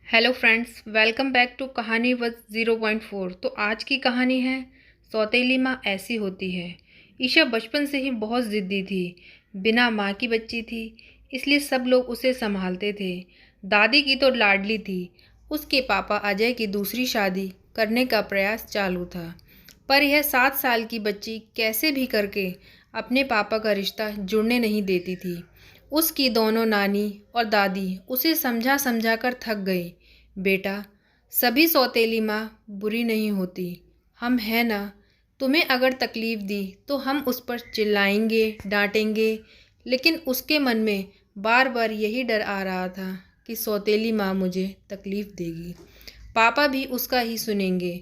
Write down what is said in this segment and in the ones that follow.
Hello friends, welcome back to कहानी वज 0.4। तो आज की कहानी है सौतेली माँ ऐसी होती है। ईशा बचपन से ही बहुत ज़िद्दी थी। बिना माँ की बच्ची थी, इसलिए सब लोग उसे संभालते थे। दादी की तो लाडली थी। उसके पापा अजय की दूसरी शादी करने का प्रयास चालू था, पर यह 7 साल की बच्ची कैसे भी करके अपने पापा का रिश्ता जुड़ने नहीं देती थी। उसकी दोनों नानी और दादी उसे समझा समझा कर थक गई। बेटा, सभी सौतेली माँ बुरी नहीं होती। हम हैं ना, तुम्हें अगर तकलीफ़ दी तो हम उस पर चिल्लाएंगे, डांटेंगे, लेकिन उसके मन में बार बार यही डर आ रहा था कि सौतेली माँ मुझे तकलीफ़ देगी। पापा भी उसका ही सुनेंगे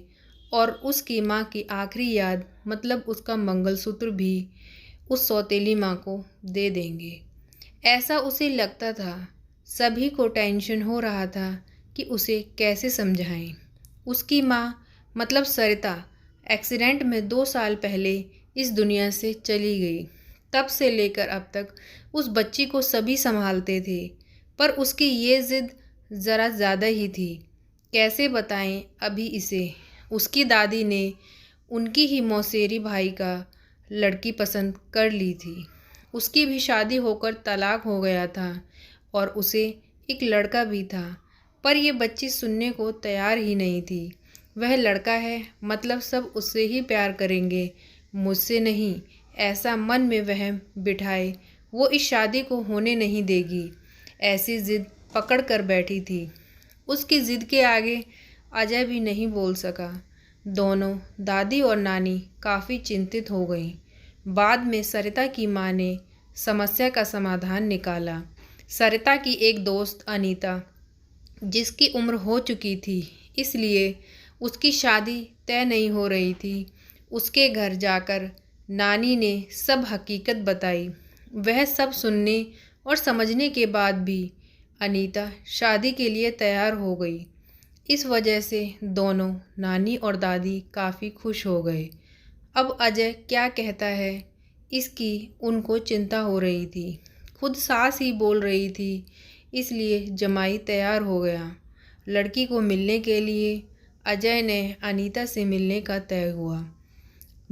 और उसकी माँ की आखिरी याद मतलब उसका मंगलसूत्र भी उस सौतेली माँ को दे देंगे। ऐसा उसे लगता था। सभी को टेंशन हो रहा था कि उसे कैसे समझाएं। उसकी माँ मतलब सरिता एक्सीडेंट में 2 साल पहले इस दुनिया से चली गई। तब से लेकर अब तक उस बच्ची को सभी संभालते थे, पर उसकी ये ज़िद ज़रा ज़्यादा ही थी। कैसे बताएं अभी इसे। उसकी दादी ने उनकी ही मौसेरी भाई का लड़की पसंद कर ली थी। उसकी भी शादी होकर तलाक हो गया था और उसे एक लड़का भी था, पर यह बच्ची सुनने को तैयार ही नहीं थी। वह लड़का है मतलब सब उससे ही प्यार करेंगे, मुझसे नहीं, ऐसा मन में वहम बिठाए वो इस शादी को होने नहीं देगी। ऐसी ज़िद पकड़ कर बैठी थी। उसकी ज़िद के आगे अजय भी नहीं बोल सका। दोनों दादी और नानी काफ़ी चिंतित हो गईं। बाद में सरिता की माँ ने समस्या का समाधान निकाला। सरिता की एक दोस्त अनीता, जिसकी उम्र हो चुकी थी, इसलिए उसकी शादी तय नहीं हो रही थी, उसके घर जाकर नानी ने सब हकीकत बताई। वह सब सुनने और समझने के बाद भी अनीता शादी के लिए तैयार हो गई। इस वजह से दोनों नानी और दादी काफ़ी खुश हो गए। अब अजय क्या कहता है, इसकी उनको चिंता हो रही थी। खुद सास ही बोल रही थी, इसलिए जमाई तैयार हो गया। लड़की को मिलने के लिए अजय ने अनीता से मिलने का तय हुआ।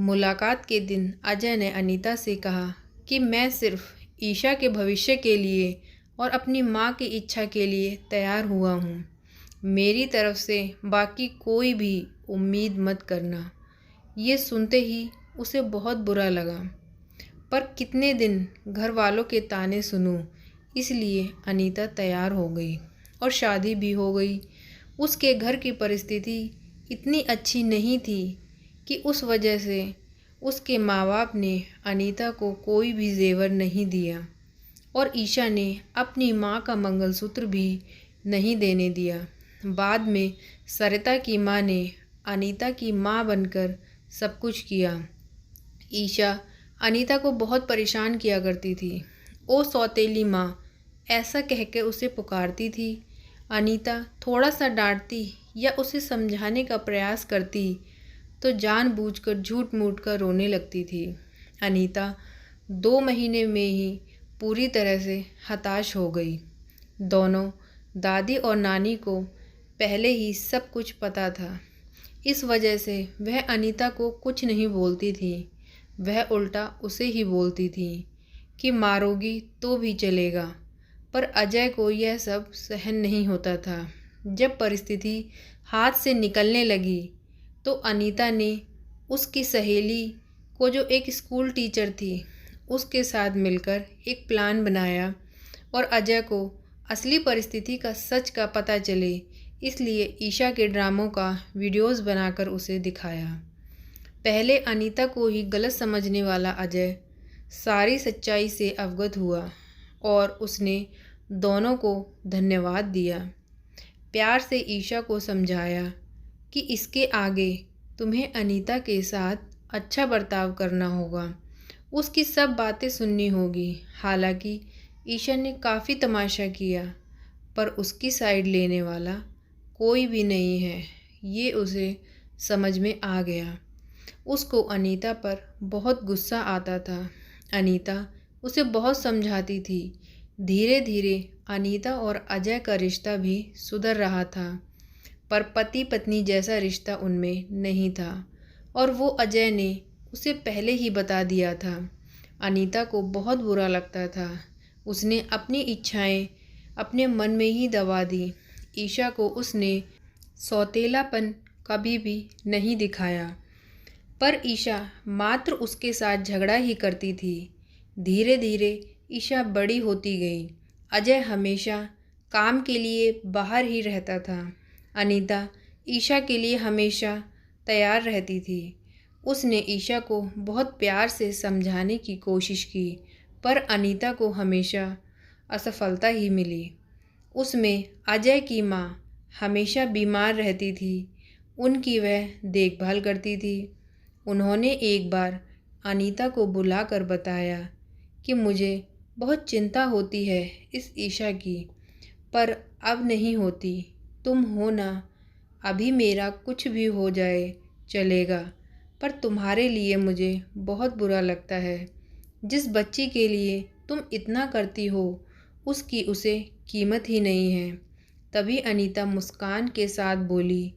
मुलाकात के दिन अजय ने अनीता से कहा कि मैं सिर्फ ईशा के भविष्य के लिए और अपनी माँ की इच्छा के लिए तैयार हुआ हूँ। मेरी तरफ से बाकी कोई भी उम्मीद मत करना। ये सुनते ही उसे बहुत बुरा लगा, पर कितने दिन घर वालों के ताने सुनूं, इसलिए अनीता तैयार हो गई और शादी भी हो गई। उसके घर की परिस्थिति इतनी अच्छी नहीं थी कि उस वजह से उसके माँ बाप ने अनीता को कोई भी जेवर नहीं दिया और ईशा ने अपनी माँ का मंगलसूत्र भी नहीं देने दिया। बाद में सरिता की माँ ने अनीता की माँ बनकर सब कुछ किया। ईशा अनीता को बहुत परेशान किया करती थी। ओ सौतेली माँ, ऐसा कहकर उसे पुकारती थी। अनीता थोड़ा सा डांटती या उसे समझाने का प्रयास करती तो जानबूझकर झूठ मूठ कर रोने लगती थी। अनीता 2 महीने में ही पूरी तरह से हताश हो गई। दोनों दादी और नानी को पहले ही सब कुछ पता था, इस वजह से वह अनीता को कुछ नहीं बोलती थी। वह उल्टा उसे ही बोलती थी कि मारोगी तो भी चलेगा, पर अजय को यह सब सहन नहीं होता था। जब परिस्थिति हाथ से निकलने लगी तो अनीता ने उसकी सहेली को, जो एक स्कूल टीचर थी, उसके साथ मिलकर एक प्लान बनाया और अजय को असली परिस्थिति का सच का पता चले, इसलिए ईशा के ड्रामों का वीडियोस बनाकर उसे दिखाया। पहले अनीता को ही गलत समझने वाला अजय सारी सच्चाई से अवगत हुआ और उसने दोनों को धन्यवाद दिया। प्यार से ईशा को समझाया कि इसके आगे तुम्हें अनीता के साथ अच्छा बर्ताव करना होगा, उसकी सब बातें सुननी होगी। हालांकि ईशा ने काफ़ी तमाशा किया, पर उसकी साइड लेने वाला कोई भी नहीं है, ये उसे समझ में आ गया। उसको अनीता पर बहुत गुस्सा आता था। अनीता उसे बहुत समझाती थी। धीरे धीरे अनीता और अजय का रिश्ता भी सुधर रहा था, पर पति पत्नी जैसा रिश्ता उनमें नहीं था और वो अजय ने उसे पहले ही बता दिया था। अनीता को बहुत बुरा लगता था। उसने अपनी इच्छाएं अपने मन में ही दबा दी। ईशा को उसने सौतेलापन कभी भी नहीं दिखाया, पर ईशा मात्र उसके साथ झगड़ा ही करती थी। धीरे धीरे ईशा बड़ी होती गई। अजय हमेशा काम के लिए बाहर ही रहता था। अनीता ईशा के लिए हमेशा तैयार रहती थी। उसने ईशा को बहुत प्यार से समझाने की कोशिश की, पर अनीता को हमेशा असफलता ही मिली। उसमें अजय की माँ हमेशा बीमार रहती थी। उनकी वह देखभाल करती थी। उन्होंने एक बार अनीता को बुलाकर बताया कि मुझे बहुत चिंता होती है इस ईशा की, पर अब नहीं होती। तुम हो ना, अभी मेरा कुछ भी हो जाए चलेगा, पर तुम्हारे लिए मुझे बहुत बुरा लगता है। जिस बच्ची के लिए तुम इतना करती हो उसकी उसे कीमत ही नहीं है। तभी अनीता मुस्कान के साथ बोली,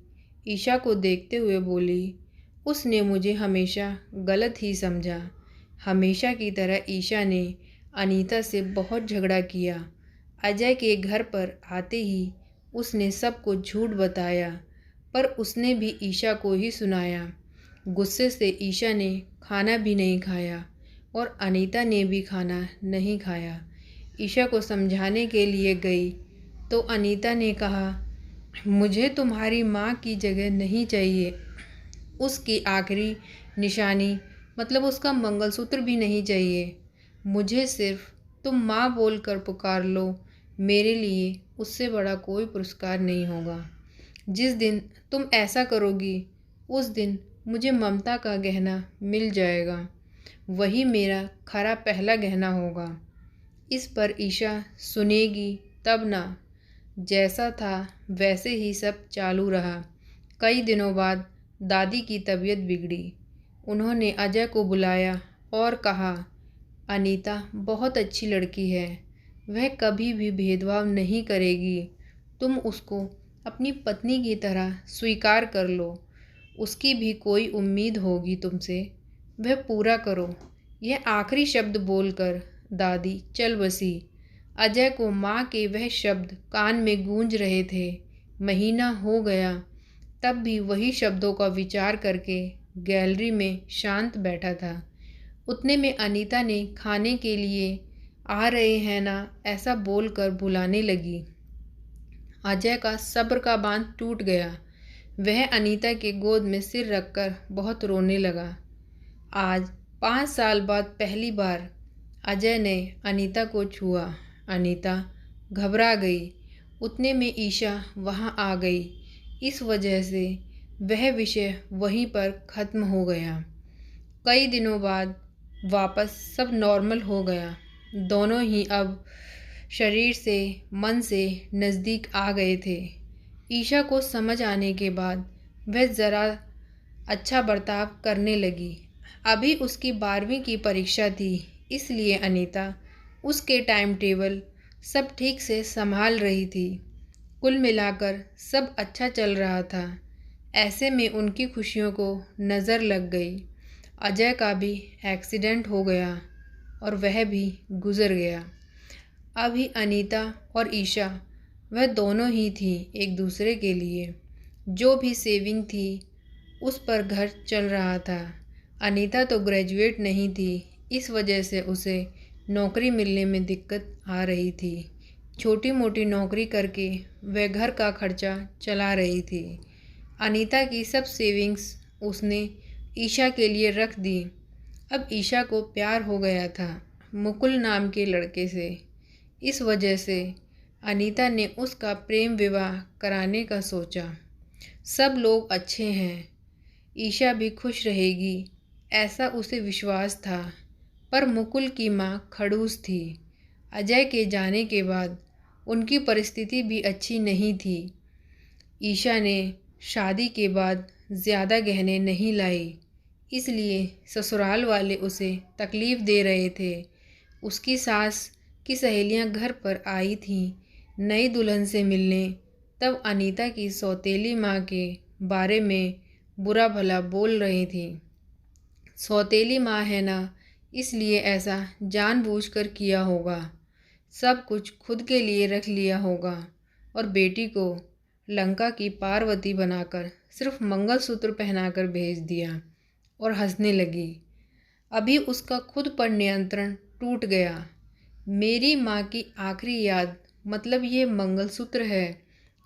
ईशा को देखते हुए बोली, उसने मुझे हमेशा गलत ही समझा। हमेशा की तरह ईशा ने अनीता से बहुत झगड़ा किया। अजय के घर पर आते ही उसने सब कुछ झूठ बताया, पर उसने भी ईशा को ही सुनाया। गुस्से से ईशा ने खाना भी नहीं खाया और अनीता ने भी खाना नहीं खाया। ईशा को समझाने के लिए गई तो अनीता ने कहा, मुझे तुम्हारी माँ की जगह नहीं चाहिए। उसकी आखिरी निशानी मतलब उसका मंगलसूत्र भी नहीं चाहिए। मुझे सिर्फ तुम माँ बोलकर पुकार लो, मेरे लिए उससे बड़ा कोई पुरस्कार नहीं होगा। जिस दिन तुम ऐसा करोगी उस दिन मुझे ममता का गहना मिल जाएगा। वही मेरा खरा पहला गहना होगा। इस पर ईशा सुनेगी तब ना। जैसा था वैसे ही सब चालू रहा। कई दिनों बाद दादी की तबीयत बिगड़ी। उन्होंने अजय को बुलाया और कहा, अनीता बहुत अच्छी लड़की है, वह कभी भी भेदभाव नहीं करेगी। तुम उसको अपनी पत्नी की तरह स्वीकार कर लो। उसकी भी कोई उम्मीद होगी तुमसे, वह पूरा करो। यह आखिरी शब्द बोलकर दादी चल बसी। अजय को माँ के वह शब्द कान में गूंज रहे थे। महीना हो गया तब भी वही शब्दों का विचार करके गैलरी में शांत बैठा था। उतने में अनीता ने खाने के लिए आ रहे हैं ना ऐसा बोलकर बुलाने लगी। अजय का सब्र का बांध टूट गया। वह अनीता के गोद में सिर रखकर बहुत रोने लगा। आज 5 साल बाद पहली बार अजय ने अनीता को छुआ। अनीता घबरा गई। उतने में ईशा वहाँ आ गई। इस वजह से वह विषय वहीं पर ख़त्म हो गया। कई दिनों बाद वापस सब नॉर्मल हो गया। दोनों ही अब शरीर से मन से नज़दीक आ गए थे। ईशा को समझ आने के बाद वह ज़रा अच्छा बर्ताव करने लगी। अभी उसकी 12वीं की परीक्षा थी, इसलिए अनीता उसके टाइम टेबल सब ठीक से संभाल रही थी। कुल मिलाकर सब अच्छा चल रहा था। ऐसे में उनकी खुशियों को नज़र लग गई। अजय का भी एक्सीडेंट हो गया और वह भी गुज़र गया। अभी अनीता और ईशा वह दोनों ही थी एक दूसरे के लिए। जो भी सेविंग थी उस पर घर चल रहा था। अनीता तो ग्रेजुएट नहीं थी, इस वजह से उसे नौकरी मिलने में दिक्कत आ रही थी। छोटी मोटी नौकरी करके वह घर का खर्चा चला रही थी। अनीता की सब सेविंग्स उसने ईशा के लिए रख दी। अब ईशा को प्यार हो गया था मुकुल नाम के लड़के से। इस वजह से अनीता ने उसका प्रेम विवाह कराने का सोचा। सब लोग अच्छे हैं, ईशा भी खुश रहेगी, ऐसा उसे विश्वास था। पर मुकुल की माँ खड़ूस थी। अजय के जाने के बाद उनकी परिस्थिति भी अच्छी नहीं थी। ईशा ने शादी के बाद ज़्यादा गहने नहीं लाई, इसलिए ससुराल वाले उसे तकलीफ़ दे रहे थे। उसकी सास कि सहेलियां घर पर आई थीं नई दुल्हन से मिलने, तब अनीता की सौतेली माँ के बारे में बुरा भला बोल रही थी। सौतेली माँ है ना, इसलिए ऐसा जानबूझकर किया होगा। सब कुछ खुद के लिए रख लिया होगा और बेटी को लंका की पार्वती बनाकर सिर्फ मंगलसूत्र पहनाकर भेज दिया और हंसने लगी। अभी उसका खुद पर नियंत्रण टूट गया। मेरी माँ की आखिरी याद मतलब ये मंगलसूत्र है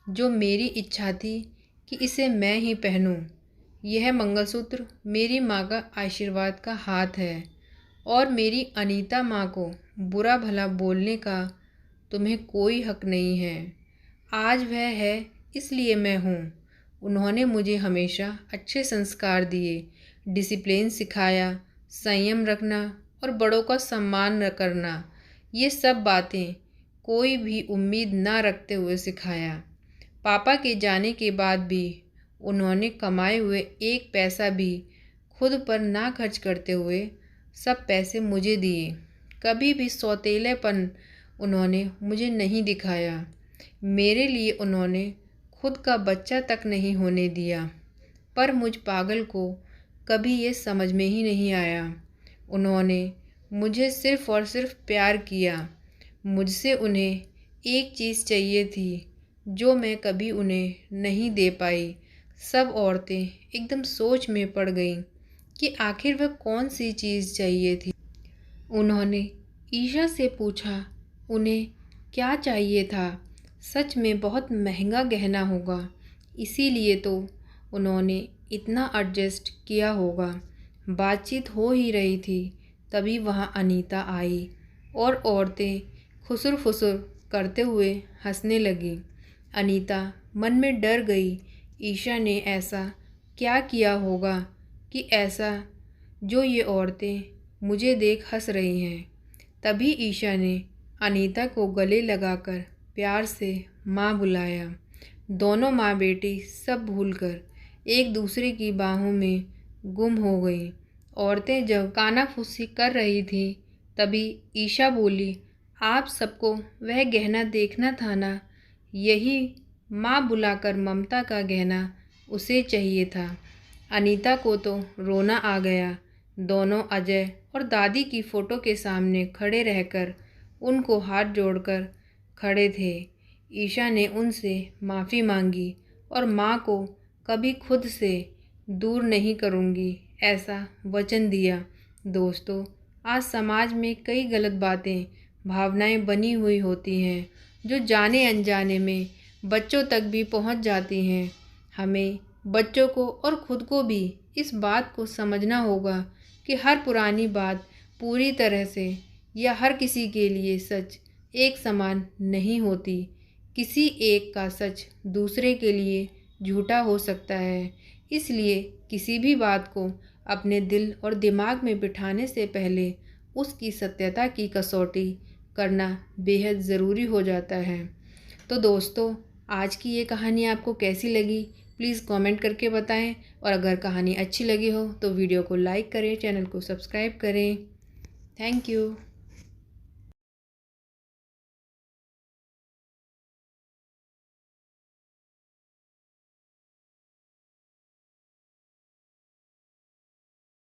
जो मेरी इच्छा थी कि इसे मैं ही पहनूं। यह मंगलसूत्र मेरी माँ का आशीर्वाद का हाथ है और मेरी अनीता माँ को बुरा भला बोलने का तुम्हें कोई हक नहीं है। आज वह है इसलिए मैं हूँ। उन्होंने मुझे हमेशा अच्छे संस्कार दिए, डिसिप्लिन सिखाया, संयम रखना और बड़ों का सम्मान करना। ये सब बातें कोई भी उम्मीद ना रखते हुए सिखाया। पापा के जाने के बाद भी उन्होंने कमाए हुए एक पैसा भी खुद पर ना खर्च करते हुए सब पैसे मुझे दिए। कभी भी सौतेलेपन उन्होंने मुझे नहीं दिखाया। मेरे लिए उन्होंने खुद का बच्चा तक नहीं होने दिया। पर मुझ पागल को कभी ये समझ में ही नहीं आया। उन्होंने मुझे सिर्फ़ और सिर्फ प्यार किया। मुझसे उन्हें एक चीज़ चाहिए थी जो मैं कभी उन्हें नहीं दे पाई। सब औरतें एकदम सोच में पड़ गईं कि आखिर वह कौन सी चीज़ चाहिए थी। उन्होंने ईशा से पूछा उन्हें क्या चाहिए था। सच में बहुत महंगा गहना होगा, इसीलिए तो उन्होंने इतना एडजस्ट किया होगा। बातचीत हो ही रही थी, तभी वहाँ अनीता आई और औरतें खुसुर फुसुर करते हुए हंसने लगी। अनीता मन में डर गई। ईशा ने ऐसा क्या किया होगा कि ऐसा जो ये औरतें मुझे देख हंस रही हैं। तभी ईशा ने अनीता को गले लगाकर प्यार से माँ बुलाया। दोनों माँ बेटी सब भूलकर एक दूसरे की बाहों में गुम हो गई। औरतें जब कानाफूसी कर रही थीं, तभी ईशा बोली, आप सबको वह गहना देखना था ना, यही माँ बुलाकर ममता का गहना उसे चाहिए था। अनीता को तो रोना आ गया। दोनों अजय और दादी की फ़ोटो के सामने खड़े रहकर उनको हाथ जोड़कर खड़े थे। ईशा ने उनसे माफ़ी मांगी और माँ को कभी खुद से दूर नहीं करूँगी ऐसा वचन दिया। दोस्तों, आज समाज में कई गलत बातें, भावनाएं बनी हुई होती हैं जो जाने अनजाने में बच्चों तक भी पहुंच जाती हैं। हमें बच्चों को और खुद को भी इस बात को समझना होगा कि हर पुरानी बात पूरी तरह से या हर किसी के लिए सच एक समान नहीं होती। किसी एक का सच दूसरे के लिए झूठा हो सकता है। इसलिए किसी भी बात को अपने दिल और दिमाग में बिठाने से पहले उसकी सत्यता की कसौटी करना बेहद ज़रूरी हो जाता है। तो दोस्तों, आज की ये कहानी आपको कैसी लगी प्लीज़ कमेंट करके बताएं और अगर कहानी अच्छी लगी हो तो वीडियो को लाइक करें, चैनल को सब्सक्राइब करें। Thank you.